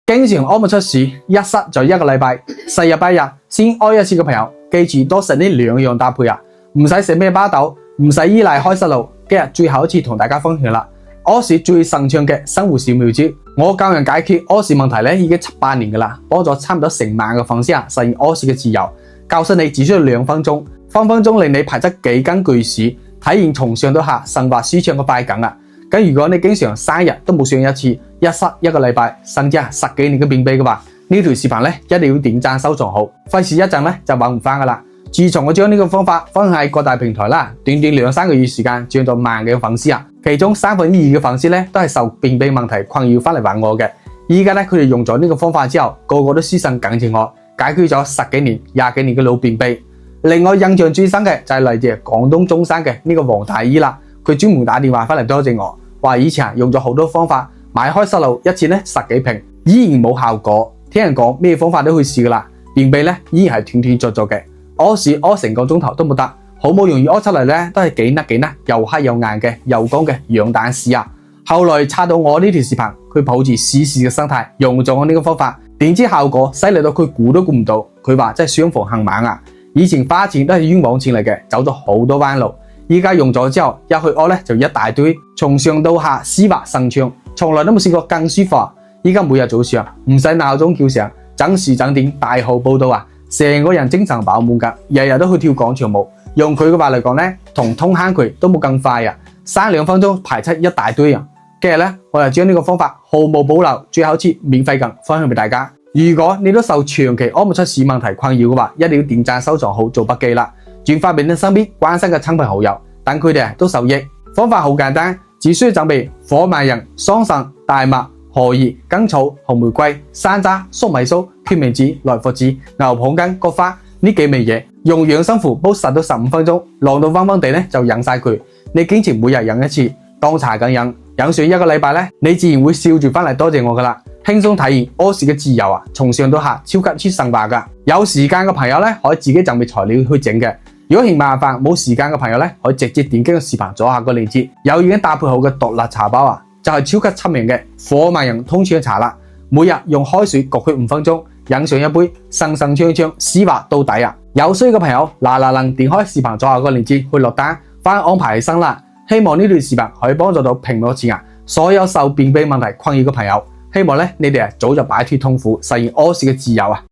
經常屙唔出屎，一塞就一個禮拜，4日8日先屙一次嘅朋友，記住多食呢兩樣搭配啊，唔使食咩巴豆，唔使依賴開塞露。今日最後一次同大家分享啦，屙屎最順暢嘅生活小妙招。我教人解決屙屎問題咧已經7、8年噶啦，幫咗差唔多成萬個粉絲實現屙屎嘅自由。教識你只需要2分鐘，分分鐘令你排出幾斤巨屎，體驗從上到下順滑舒暢嘅快感啊！咁如果你經常3日都冇上一次，一塞一個禮拜，甚至係10幾年嘅便秘嘅話，呢條視頻咧一定要點讚收藏好，費事一陣咧就揾唔翻噶啦。自從我將呢個方法分享喺各大平台啦，短短2、3個月時間，漲咗萬幾個粉絲啊！其中2/3嘅粉絲咧都係受便秘問題困擾翻嚟揾我嘅。依家咧佢哋用咗呢個方法之後，個個都私信感謝我，解決咗10幾年、20幾年嘅老便秘。令我印象最深嘅就係嚟自廣東中山嘅呢個黃大姨啦，佢專門打電話翻嚟多謝我，話以前用咗好多方法，買開塞露一次咧10幾瓶，依然冇效果。聽人講咩方法都可以試噶啦，便秘咧依然係斷斷續續嘅，屙屎屙成個鐘頭都冇得，好冇容易屙出嚟咧都係幾甩又黑又硬嘅又乾嘅羊蛋屎啊！後來刷到我呢條視頻，佢抱住試試嘅心態用咗我呢個方法，點知效果犀利到佢估都估唔到，佢話真係相逢恨晚啊！以前花錢都係冤枉錢嚟嘅，走咗好多彎路，依家用咗之後，一去屙咧就一大堆，從上到下絲滑順暢，從來都冇試過更舒服。依家每日早上唔使鬧鐘叫醒，整時整點大號報到啊，成個人精神飽滿㗎，日日都去跳廣場舞。用佢嘅話嚟講咧，同通坑渠都冇咁快啊，3-2分鐘排出一大堆啊！今日咧，我就將呢個方法毫無保留、最後一次免費咁分享俾大家。如果你都受長期屙唔出屎問題困擾嘅話，一定要點讚收藏好做筆記啦，轉發俾你身邊關心嘅親朋好友，等佢哋都受益。方法好簡單，只需要準備火麻仁、桑葚、大麥、荷葉、甘草、紅玫瑰、山楂、粟米鬚、決明子、萊菔子、牛蒡根、菊花呢幾味嘢，用養生符煲10到15分鐘，晾到溫溫地咧就飲晒佢。你堅持每日飲一次，當茶咁飲，飲上1個禮拜咧，你自然會笑住翻嚟多謝我噶啦。輕鬆體驗屙屎嘅自由啊，從上到下超級順滑噶。有時間嘅朋友咧，可以自己準備材料去整嘅。如果嫌麻煩冇時間嘅朋友咧，可以直接點擊個視頻左下個鏈接，有已經搭配好嘅獨立茶包啊，就係超級出名嘅火麻仁通腸茶啦。每日用開水焗佢5分鐘，飲上一杯，順順暢暢，絲滑到底啊！有需要嘅朋友嗱點開視頻左下個鏈接去落單，翻安排起身啦。希望呢段視頻可以幫助到屏幕前所有受便秘問題困擾嘅朋友。希望咧，你哋早日擺脫痛苦，實現屙屎嘅自由啊！